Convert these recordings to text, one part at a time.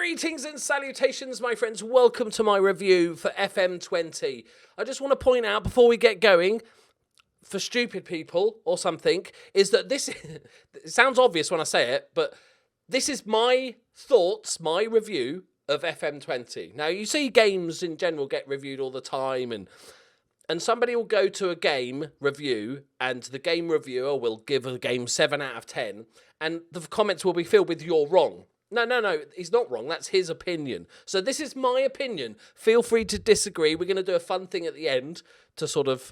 Greetings and salutations, my friends. Welcome to my review for FM20. I just want to point out before we get going, for stupid people or something, is that this, it sounds obvious when I say it, but this is my thoughts, my review of FM20. Now, you see games in general get reviewed all the time, and somebody will go to a game review, and the game reviewer will give a game 7 out of 10, and the comments will be filled with "you're wrong." No, he's not wrong. That's his opinion. So this is my opinion. Feel free to disagree. We're going to do a fun thing at the end to sort of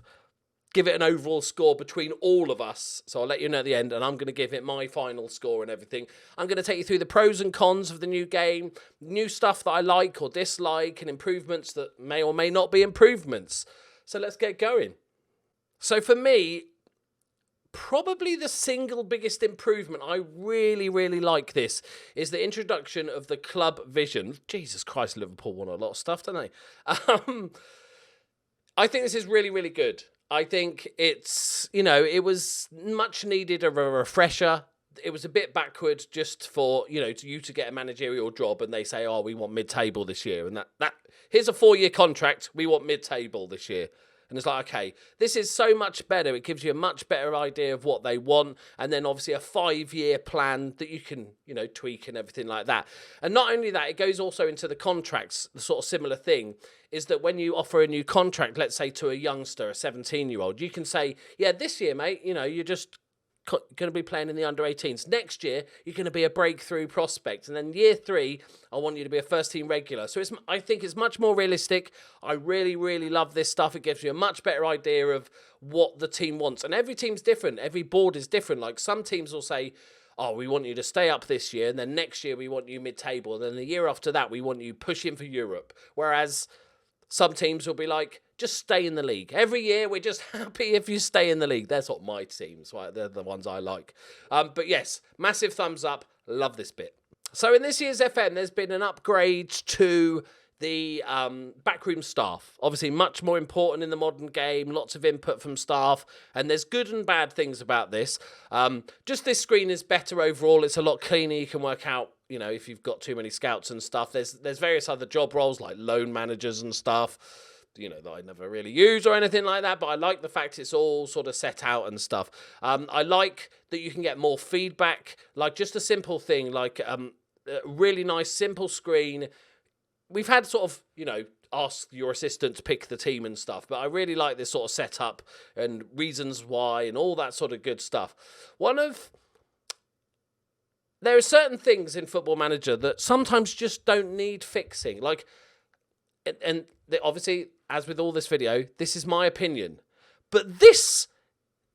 give it an overall score between all of us. So I'll let you know at the end, and I'm going to give it my final score and everything. I'm going to take you through the pros and cons of the new game, new stuff that I like or dislike, and improvements that may or may not be improvements. So let's get going. So for me, probably the single biggest improvement, I really, really like this, is the introduction of the club vision. Jesus Christ, Liverpool won a lot of stuff, don't they? I think this is really, really good. I think it's, it was much needed of a refresher. It was a bit backward just for, you to get a managerial job and they say, oh, we want mid-table this year. And that here's a 4-year contract. We want mid-table this year. And it's like, okay, this is so much better. It gives you a much better idea of what they want. And then obviously a 5-year plan that you can, tweak and everything like that. And not only that, it goes also into the contracts. The sort of similar thing is that when you offer a new contract, let's say to a youngster, a 17-year-old, you can say, yeah, this year, mate, you're just going to be playing in the under-18s. Next year, you're going to be a breakthrough prospect. And then year 3, I want you to be a first-team regular. So I think it's much more realistic. I really, really love this stuff. It gives you a much better idea of what the team wants. And every team's different. Every board is different. Like some teams will say, oh, we want you to stay up this year. And then next year, we want you mid-table. And then the year after that, we want you pushing for Europe. Whereas some teams will be like, just stay in the league. Every year, we're just happy if you stay in the league. That's what my teams, right? They're the ones I like. But yes, massive thumbs up. Love this bit. So in this year's FM, there's been an upgrade to the backroom staff. Obviously, much more important in the modern game. Lots of input from staff. And there's good and bad things about this. Just this screen is better overall. It's a lot cleaner. You can work out, if you've got too many scouts and stuff. There's various other job roles like loan managers and stuff, that I never really use or anything like that, but I like the fact it's all sort of set out and stuff. I like that you can get more feedback, like just a simple thing, like a really nice, simple screen. We've had sort of, ask your assistant to pick the team and stuff, but I really like this sort of setup and reasons why and all that sort of good stuff. There are certain things in Football Manager that sometimes just don't need fixing, like, and obviously, as with all this video, this is my opinion. But this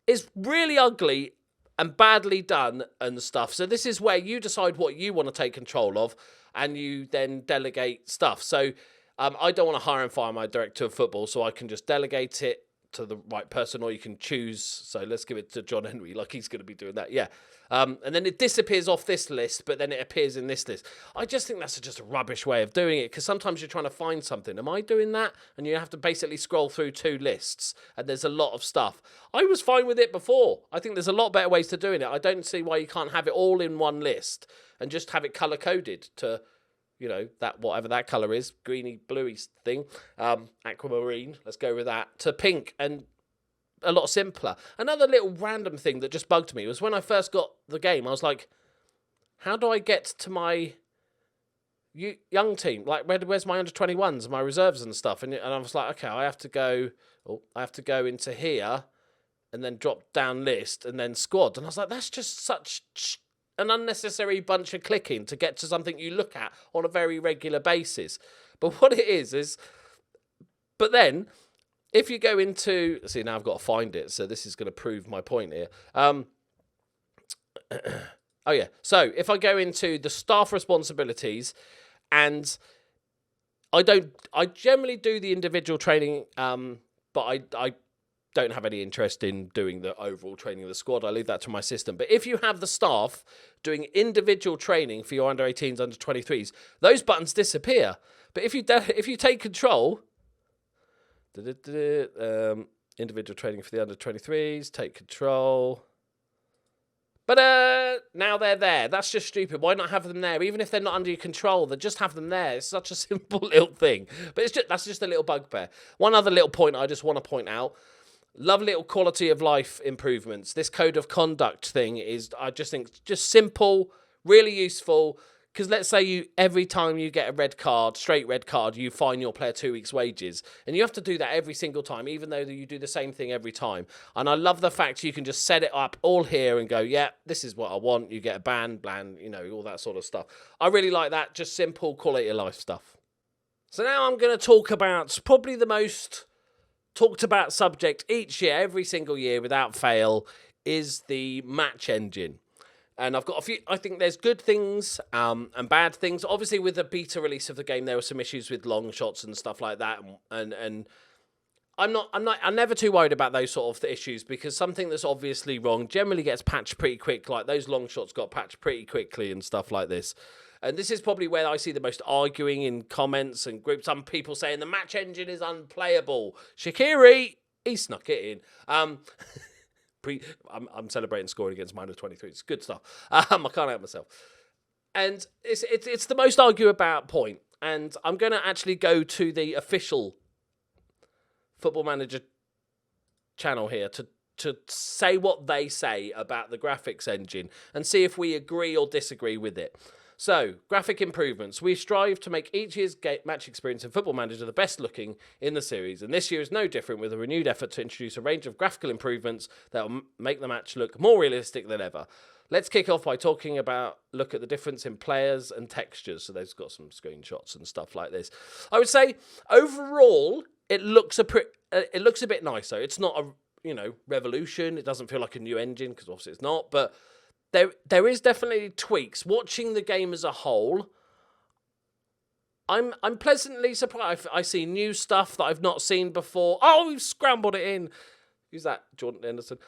is really ugly and badly done and stuff. So this is where you decide what you want to take control of and you then delegate stuff. So I don't want to hire and fire my director of football, so I can just delegate it to the right person, or you can choose. So let's give it to John Henry, like he's going to be doing that. Yeah. And then it disappears off this list, but then it appears in this list. I just think that's just a rubbish way of doing it, because sometimes you're trying to find something. Am I doing that? And you have to basically scroll through 2 lists, and there's a lot of stuff. I was fine with it before. I think there's a lot better ways to doing it. I don't see why you can't have it all in one list and just have it color-coded to, that whatever that colour is, greeny, bluey thing, aquamarine, let's go with that, to pink, and a lot simpler. Another little random thing that just bugged me was when I first got the game, I was like, how do I get to my young team? Like, where's my under-21s, my reserves and stuff? And I was like, okay, I have to go into here and then drop down list and then squad. And I was like, that's just such an unnecessary bunch of clicking to get to something you look at on a very regular basis. But what it is, but then if you go into, see, now I've got to find it, so this is going to prove my point here. Oh yeah, so if I go into the staff responsibilities, and I generally do the individual training, but I don't have any interest in doing the overall training of the squad. I leave that to my system. But if you have the staff doing individual training for your under-18s, under-23s, those buttons disappear. But if you take control, individual training for the under-23s, take control, But now they're there. That's just stupid. Why not have them there? Even if they're not under your control, then just have them there. It's such a simple little thing. But that's just a little bugbear. One other little point I just want to point out. Love little quality of life improvements. This code of conduct thing is, I just think, just simple, really useful. Because let's say every time you get a red card, straight red card, you fine your player 2 weeks' wages. And you have to do that every single time, even though you do the same thing every time. And I love the fact you can just set it up all here and go, yeah, this is what I want. You get a ban, all that sort of stuff. I really like that, just simple quality of life stuff. So now I'm going to talk about probably the most talked about subject each year, every single year without fail, is the match engine. And I've got a few. I think there's good things and bad things. Obviously, with the beta release of the game, there were some issues with long shots and stuff like that. And I'm never too worried about those sort of issues, because something that's obviously wrong generally gets patched pretty quick. Like those long shots got patched pretty quickly and stuff like this. And this is probably where I see the most arguing in comments and groups. Some people saying the match engine is unplayable. Shaqiri, he snuck it in. I'm celebrating scoring against -23. It's good stuff. I can't help myself. And it's the most argue about point. And I'm going to actually go to the official Football Manager channel here to say what they say about the graphics engine and see if we agree or disagree with it. So, graphic improvements. We strive to make each year's match experience in Football Manager the best looking in the series, and this year is no different, with a renewed effort to introduce a range of graphical improvements that will make the match look more realistic than ever. Let's kick off by talking about, look at the difference in players and textures. So they've got some screenshots and stuff like this. I would say, overall, it looks a bit nicer. It's not a, revolution. It doesn't feel like a new engine, because obviously it's not, but there is definitely tweaks. Watching the game as a whole, I'm pleasantly surprised. I see new stuff that I've not seen before. Oh, we've scrambled it in. Who's that? Jordan Anderson.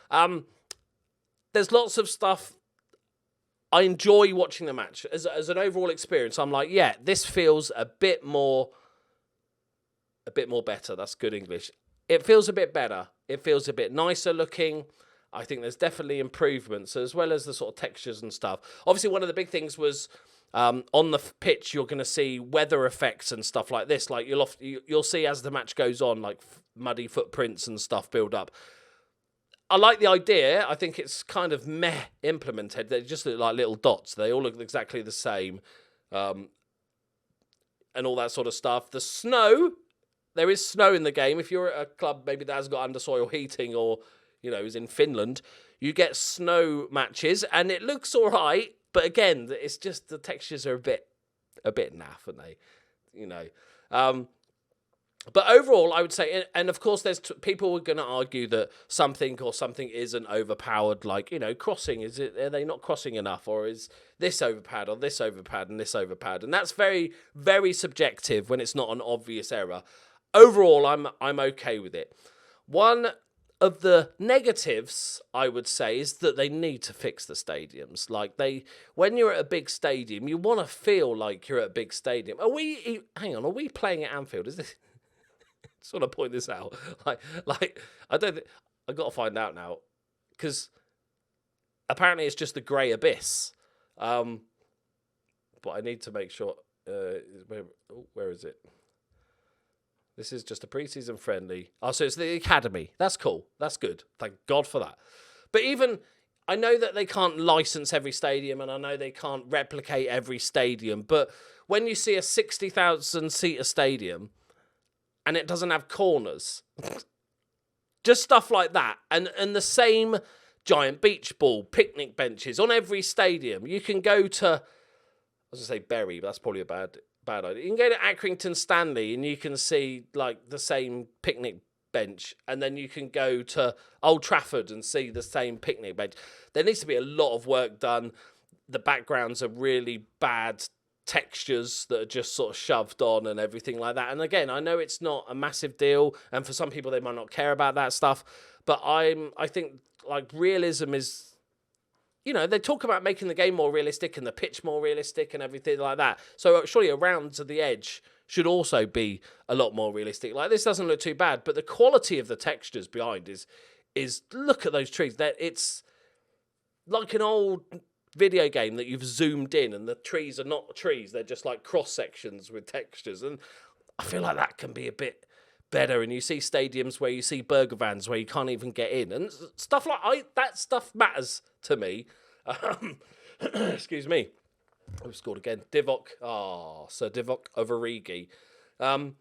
There's lots of stuff. I enjoy watching the match. As an overall experience, I'm like, yeah, this feels a bit more better. That's good English. It feels a bit better. It feels a bit nicer looking. I think there's definitely improvements, as well as the sort of textures and stuff. Obviously, one of the big things was on the pitch, you're going to see weather effects and stuff like this. Like you'll see as the match goes on, like muddy footprints and stuff build up. I like the idea. I think it's kind of meh implemented. They just look like little dots. They all look exactly the same, and all that sort of stuff. The snow, there is snow in the game. If you're at a club maybe that has got undersoil heating, or is in Finland, you get snow matches, and it looks all right. But again, it's just the textures are a bit naff, aren't they? But overall, I would say, and of course, there's people are going to argue that something isn't overpowered. Like, crossing, are they not crossing enough, or is this overpowered, or this overpowered, and this overpowered? And that's very, very subjective when it's not an obvious error. Overall, I'm okay with it. One of the negatives, I would say, is that they need to fix the stadiums. Like, when you're at a big stadium, you want to feel like you're at a big stadium. Are we playing at Anfield? Is this? Just want to point this out. Like I don't think I got to find out now, because apparently it's just the grey abyss. But I need to make sure. Where is it? This is just a preseason friendly. Oh, so it's the academy. That's cool. That's good. Thank God for that. But even, I know that they can't license every stadium, and I know they can't replicate every stadium. But when you see a 60,000-seater stadium and it doesn't have corners, just stuff like that, and the same giant beach ball, picnic benches on every stadium. You can go to, I was going to say Bury, but that's probably a bad idea. You can go to Accrington Stanley and you can see like the same picnic bench, and then you can go to Old Trafford and see the same picnic bench. There needs to be a lot of work done. The backgrounds are really bad textures that are just sort of shoved on and everything like that. And again, I know it's not a massive deal, and for some people they might not care about that stuff, but I think like realism is, they talk about making the game more realistic and the pitch more realistic and everything like that. So surely around to the edge should also be a lot more realistic. Like, this doesn't look too bad, but the quality of the textures behind is look at those trees. like an old video game that you've zoomed in and the trees are not trees, they're just like cross sections with textures, and I feel like that can be a bit better. And you see stadiums where you see burger vans where you can't even get in and stuff like that stuff matters to me. Excuse me. I've scored again. Divock. Sir Divock of Origi. But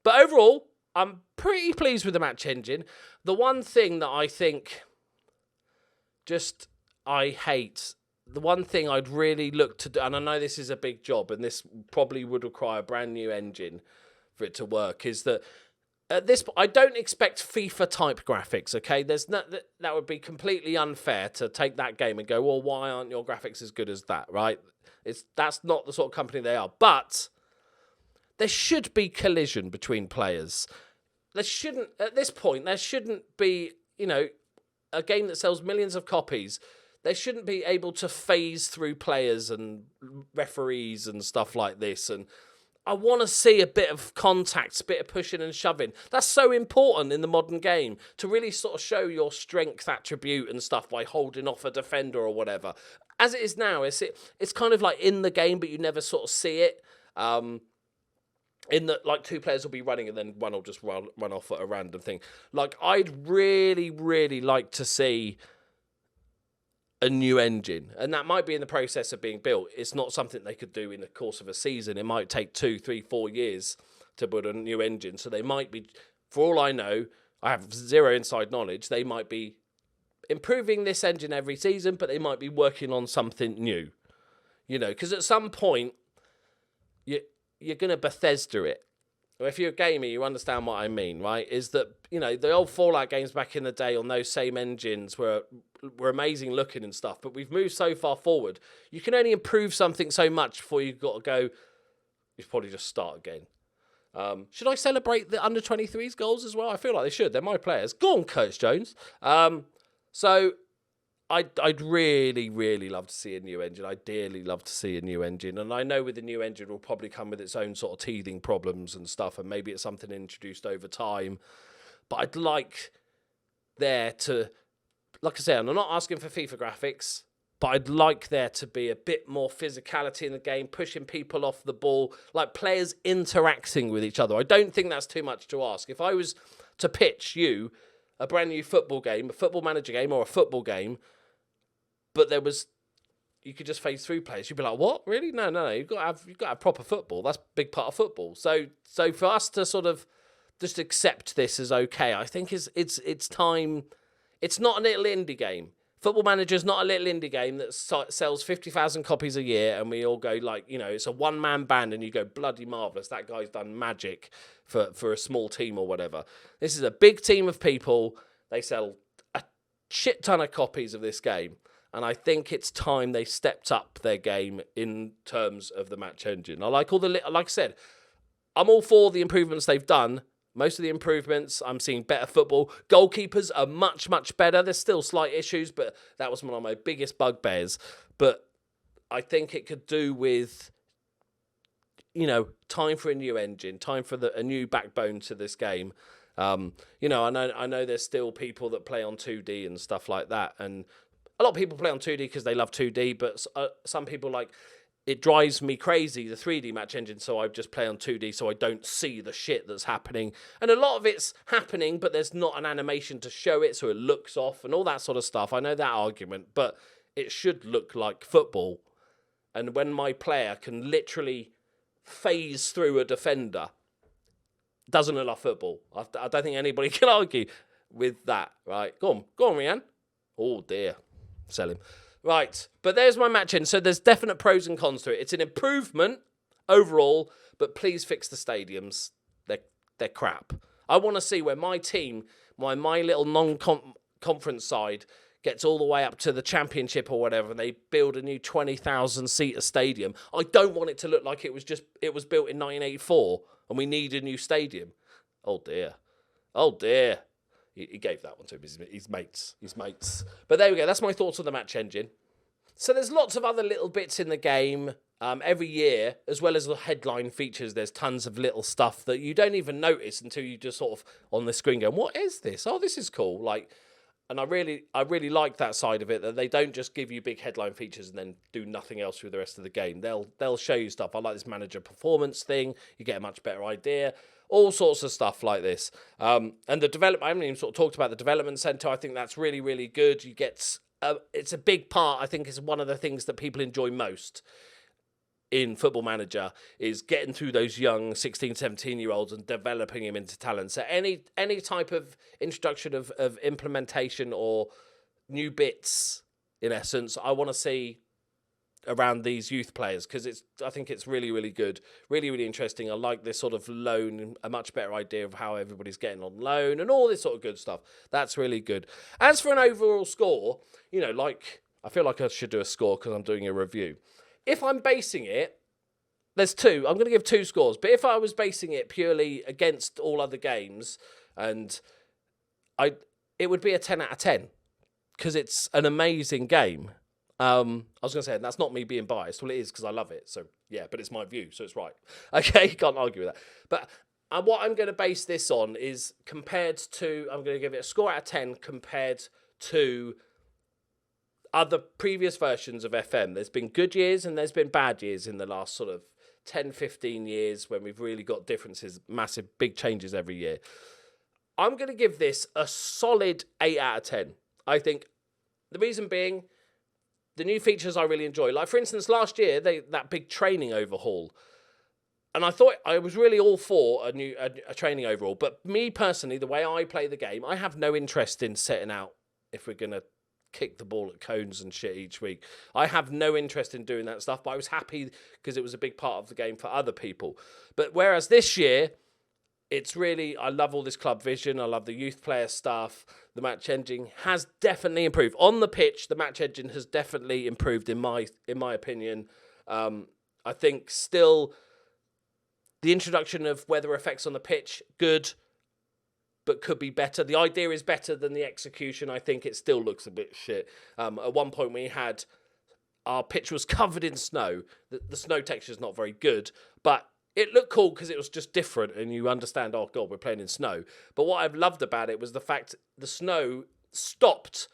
overall, I'm pretty pleased with the match engine. The one thing that I think I hate, the one thing I'd really look to do, and I know this is a big job and this probably would require a brand new engine for it to work, is that at this point, I don't expect FIFA type graphics, okay? That would be completely unfair to take that game and go, well, why aren't your graphics as good as that, right? That's not the sort of company they are. But there should be collision between players. At this point, there shouldn't be, a game that sells millions of copies. They shouldn't be able to phase through players and referees and stuff like this. And I want to see a bit of contact, a bit of pushing and shoving. That's so important in the modern game, to really sort of show your strength attribute and stuff by holding off a defender or whatever. As it is now, it's kind of like in the game, but you never sort of see it. In that, like, two players will be running and then one will just run off at a random thing. Like, I'd really, really like to see a new engine, and that might be in the process of being built. It's not something they could do in the course of a season. It might take 2, 3, 4 years to build a new engine. So they might be, for all I know, I have zero inside knowledge, they might be improving this engine every season, but they might be working on something new. Because at some point, you're going to Bethesda it. If you're a gamer, you understand what I mean, right? Is that, the old Fallout games back in the day on those same engines were amazing looking and stuff, but we've moved so far forward. You can only improve something so much before you've got to go, you should probably just start again. Should I celebrate the under-23s goals as well? I feel like they should. They're my players. Go on, Curtis Jones. So I'd really, really love to see a new engine. I'd dearly love to see a new engine. And I know with the new engine will probably come with its own sort of teething problems and stuff, and maybe it's something introduced over time. But I'd like there to, like I say, I'm not asking for FIFA graphics, but I'd like there to be a bit more physicality in the game, pushing people off the ball, like players interacting with each other. I don't think that's too much to ask. If I was to pitch you a brand new football game, a football manager game or a football game, but you could just phase through players, you'd be like, what? Really? No. You've got to have proper football. That's a big part of football. So for us to sort of just accept this as okay, I think it's time. It's not a little indie game. Football Manager's not a little indie game that sells 50,000 copies a year, and we all go like, it's a one-man band, and you go, bloody marvellous, that guy's done magic for a small team or whatever. This is a big team of people. They sell a shit ton of copies of this game. And I think it's time they stepped up their game in terms of the match engine. I like like I said, I'm all for the improvements they've done. Most of the improvements, I'm seeing better football. Goalkeepers are much, much better. There's still slight issues, but that was one of my biggest bugbears. But I think it could do with, time for a new engine, time for a new backbone to this game. I know there's still people that play on 2D and stuff like that, and a lot of people play on 2D because they love 2D, but some people it drives me crazy, the 3D match engine, so I just play on 2D so I don't see the shit that's happening. And a lot of it's happening, but there's not an animation to show it, so it looks off and all that sort of stuff. I know that argument, but it should look like football. And when my player can literally phase through a defender, doesn't look like football. I don't think anybody can argue with that, right? Go on, Rianne. Oh, dear. Sell him. Right, but there's my match in. So there's definite pros and cons to it. It's an improvement overall, but please fix the stadiums. They're crap. I want to see where my team, my little non-conference side, gets all the way up to the championship or whatever, and they build a new 20,000-seater stadium. I don't want it to look like it was built in 1984 and we need a new stadium. Oh dear. He gave that one to his mates. But there we go. That's my thoughts on the match engine. So there's lots of other little bits in the game. Every year, as well as the headline features, there's tons of little stuff that you don't even notice until you just sort of on the screen go, what is this? Oh, this is cool. Like, And I really like that side of it, that they don't just give you big headline features and then do nothing else with the rest of the game. They'll show you stuff. I like this manager performance thing. You get a much better idea. All sorts of stuff like this. And the development, I haven't even sort of talked about the development center. I think that's really, really good. You get, it's a big part. I think it's one of the things that people enjoy most in Football Manager, is getting through those young 16, 17-year-olds and developing them into talent. So any type of introduction of implementation or new bits, in essence, I want to see around these youth players, because I think it's really, really good, really, really interesting. I like this sort of loan, a much better idea of how everybody's getting on loan and all this sort of good stuff. That's really good. As for an overall score, like, I feel like I should do a score because I'm doing a review. If I'm basing it, there's two. I'm going to give 2 scores. But if I was basing it purely against all other games, and it would be a 10 out of 10, because it's an amazing game. I was going to say, and that's not me being biased. Well, it is, because I love it. So, yeah, but it's my view, so it's right. Okay, can't argue with that. But what I'm going to base this on is compared to, I'm going to give it a score out of 10 compared to other previous versions of FM. There's been good years and there's been bad years in the last sort of 10, 15 years when we've really got differences, massive, big changes every year. I'm going to give this a solid 8 out of 10. I think the reason being, the new features I really enjoy. Like, for instance, last year, that big training overhaul. And I thought I was really all for a training overhaul. But me personally, the way I play the game, I have no interest in setting out if we're going to kick the ball at cones and shit each week. I have no interest in doing that stuff, but I was happy because it was a big part of the game for other people. But whereas this year, it's really, I love all this club vision. I love the youth player stuff. The match engine has definitely improved. On the pitch, the match engine has definitely improved in my opinion. I think still the introduction of weather effects on the pitch, good, but could be better. The idea is better than the execution. I think it still looks a bit shit. At one point our pitch was covered in snow. The snow texture is not very good, but it looked cool because it was just different, and you understand, oh God, we're playing in snow. But what I've loved about it was the fact the snow stopped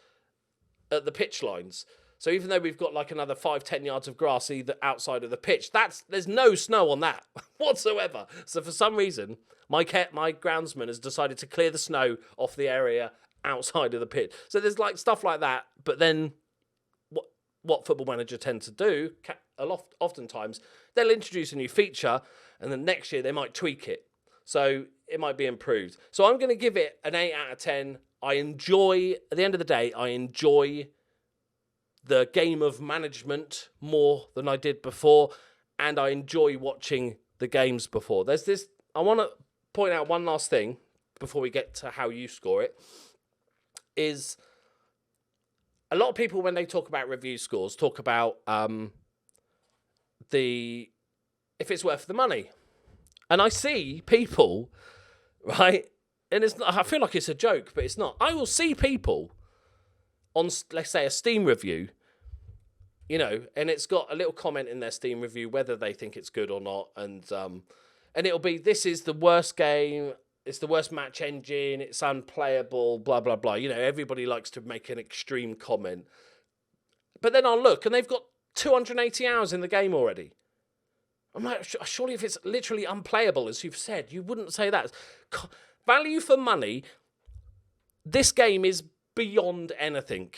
at the pitch lines. So even though we've got like another 5-10 yards of grass either outside of the pitch, there's no snow on that whatsoever. So for some reason, my groundsman has decided to clear the snow off the area outside of the pitch. So there's like stuff like that. But then what Football Manager tend to do, oftentimes, they'll introduce a new feature, and then next year they might tweak it. So it might be improved. So I'm going to give it an 8 out of 10. At the end of the day, I enjoy the game of management more than I did before, and I enjoy watching the games before. I want to point out one last thing before we get to how you score it, is a lot of people, when they talk about review scores, talk about if it's worth the money. And I see people, right, and I feel like it's a joke, but it's not. I will see people on, let's say, a Steam review, and it's got a little comment in their Steam review whether they think it's good or not, and it'll be, this is the worst game, it's the worst match engine, it's unplayable, blah, blah, blah. Everybody likes to make an extreme comment. But then I'll look, and they've got 280 hours in the game already. I'm like, surely if it's literally unplayable, as you've said, you wouldn't say that. Value for money, this game is beyond anything,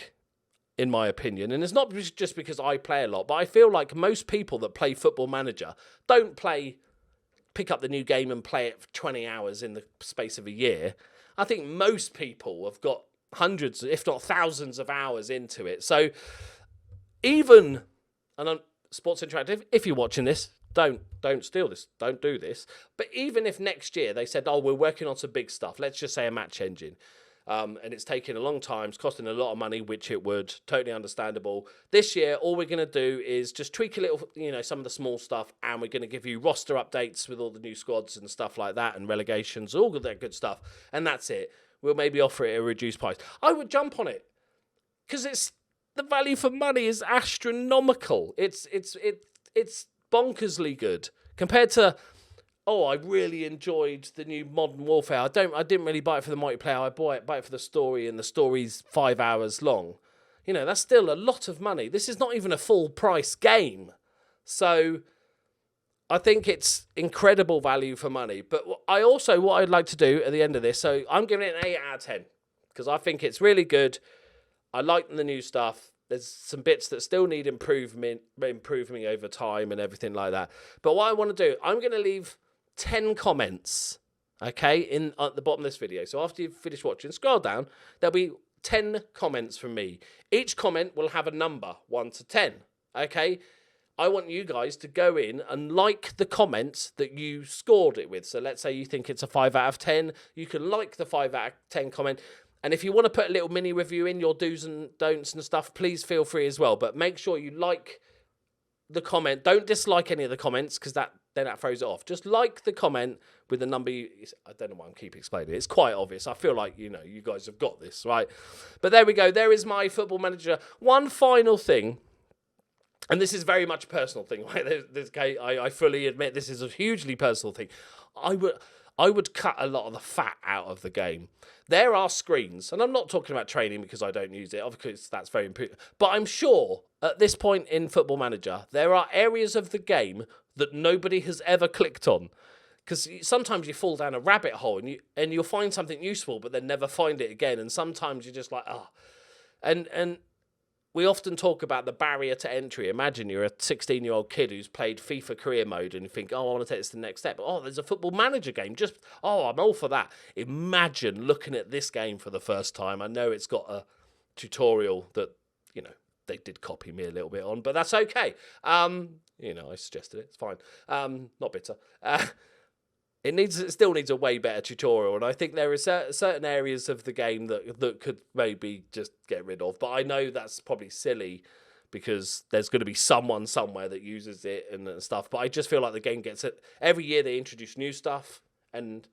in my opinion. And it's not just because I play a lot, but I feel like most people that play Football Manager don't pick up the new game and play it for 20 hours in the space of a year. I think most people have got hundreds, if not thousands of hours into it. So even, and I'm Sports Interactive, if you're watching this, don't steal this, don't do this. But even if next year they said, oh, we're working on some big stuff, let's just say a match engine, and it's taking a long time, it's costing a lot of money, which it would, totally understandable. This year, all we're going to do is just tweak a little, some of the small stuff, and we're going to give you roster updates with all the new squads and stuff like that, and relegations, all of that good stuff, and that's it. We'll maybe offer it at a reduced price. I would jump on it, because the value for money is astronomical. It's bonkersly good compared to oh, I really enjoyed the new Modern Warfare. I didn't really buy it for the multiplayer. I bought it for the story, and the story's 5 hours long. You know, that's still a lot of money. This is not even a full price game. So I think it's incredible value for money. But what I'd like to do at the end of this, so I'm giving it an 8 out of 10 because I think it's really good. I like the new stuff. There's some bits that still need improving over time and everything like that. But what I want to do, I'm going to leave 10 comments, okay, at the bottom of this video. So after you've finished watching, scroll down. There'll be 10 comments from me. Each comment will have a number, 1 to 10, okay? I want you guys to go in and like the comment that you scored it with. So let's say you think it's a 5 out of 10. You can like the 5 out of 10 comment. And if you want to put a little mini review in, your do's and don'ts and stuff, please feel free as well. But make sure you like the comment. Don't dislike any of the comments because that throws it off. Just like the comment with the number. I don't know why I'm keep explaining it. It's quite obvious. I feel like, you guys have got this, right? But there we go. There is my Football Manager. One final thing. And this is very much a personal thing, right? I fully admit this is a hugely personal thing. I would cut a lot of the fat out of the game. There are screens, and I'm not talking about training because I don't use it, obviously that's very important. But I'm sure at this point in Football Manager, there are areas of the game that nobody has ever clicked on. Because sometimes you fall down a rabbit hole and you'll find something useful, but then never find it again. And sometimes you're just like, oh. And we often talk about the barrier to entry. Imagine you're a 16-year-old kid who's played FIFA career mode and you think, oh, I want to take this to the next step. Oh, there's a Football Manager game. I'm all for that. Imagine looking at this game for the first time. I know it's got a tutorial that, they did copy me a little bit on, but that's okay. I suggested it. It's fine. Not bitter. It still needs a way better tutorial, and I think there are certain areas of the game that could maybe just get rid of. But I know that's probably silly because there's going to be someone somewhere that uses it and stuff. But I just feel like the game gets it every year. They introduce new stuff and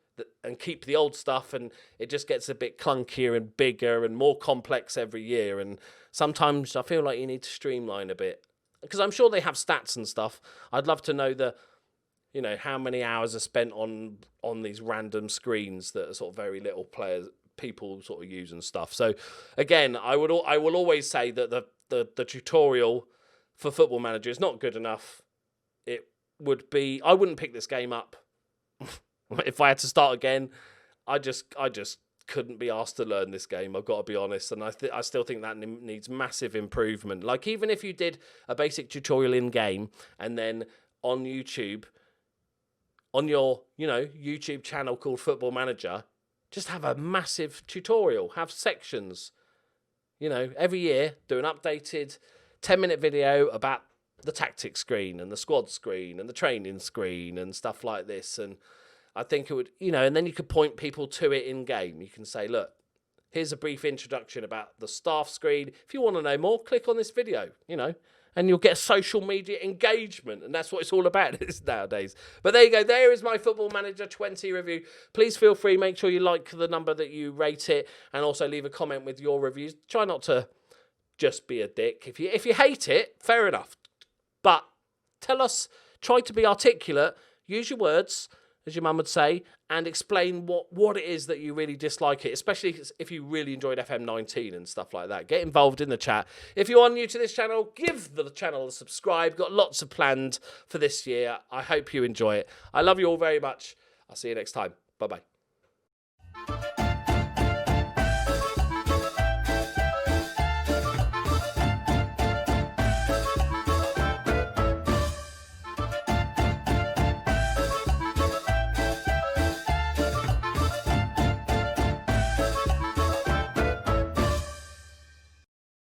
keep the old stuff, and it just gets a bit clunkier and bigger and more complex every year. And sometimes I feel like you need to streamline a bit because I'm sure they have stats and stuff. I'd love to know how many hours are spent on these random screens that are sort of very little people sort of use and stuff. So again, I will always say that the tutorial for Football Manager is not good enough. I wouldn't pick this game up if I had to start again. I just couldn't be asked to learn this game. I've got to be honest, and I still think that needs massive improvement. Like even if you did a basic tutorial in game and then on YouTube. On your, YouTube channel called Football Manager, just have a massive tutorial, have sections. Every year, do an updated 10-minute video about the tactics screen and the squad screen and the training screen and stuff like this. And I think it would, and then you could point people to it in game. You can say, look, here's a brief introduction about the staff screen. If you want to know more, click on this video, and you'll get social media engagement. And that's what it's all about nowadays. But there you go. There is my Football Manager 20 review. Please feel free. Make sure you like the number that you rate it. And also leave a comment with your reviews. Try not to just be a dick. If you hate it, fair enough. But tell us, try to be articulate. Use your words, as your mum would say, and explain what it is that you really dislike it, especially if you really enjoyed FM19 and stuff like that. Get involved in the chat. If you are new to this channel, give the channel a subscribe. Got lots of planned for this year. I hope you enjoy it. I love you all very much. I'll see you next time. Bye-bye.